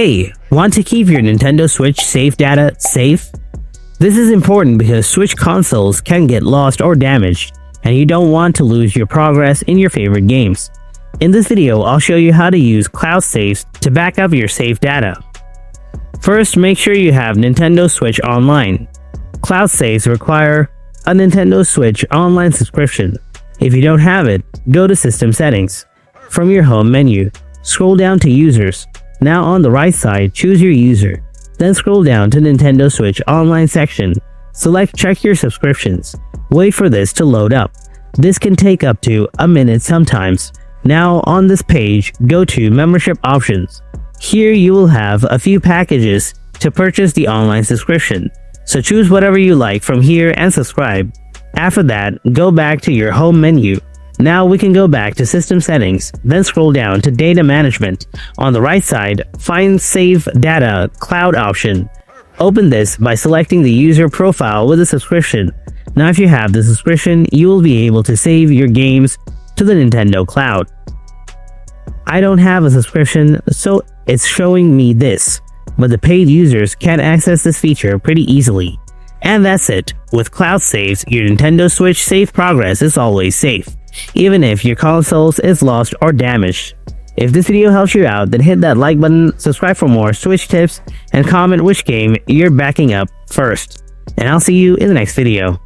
Hey, want to keep your Nintendo Switch save data safe? This is important because Switch consoles can get lost or damaged, and you don't want to lose your progress in your favorite games. In this video, I'll show you how to use CloudSave to back up your save data. First, make sure you have Nintendo Switch Online. CloudSaves require a Nintendo Switch Online subscription. If you don't have it, go to System Settings. From your home menu, scroll down to Users. Now on the right side, choose your user. Then scroll down to Nintendo Switch Online section. Select Check Your Subscriptions. Wait for this to load up. This can take up to a minute sometimes. Now on this page, go to Membership Options. Here you will have a few packages to purchase the online subscription. So choose whatever you like from here and subscribe. After that, go back to your home menu. Now we can go back to System Settings, then scroll down to Data Management. On the right side, find Save Data Cloud option. Open this by selecting the user profile with a subscription. Now if you have the subscription, you will be able to save your games to the Nintendo Cloud. I don't have a subscription, so it's showing me this, but the paid users can access this feature pretty easily. And that's it. With CloudSaves, your Nintendo Switch save progress is always safe, even if your console is lost or damaged. If this video helps you out, then hit that like button, subscribe for more Switch tips, and comment which game you're backing up first. And I'll see you in the next video.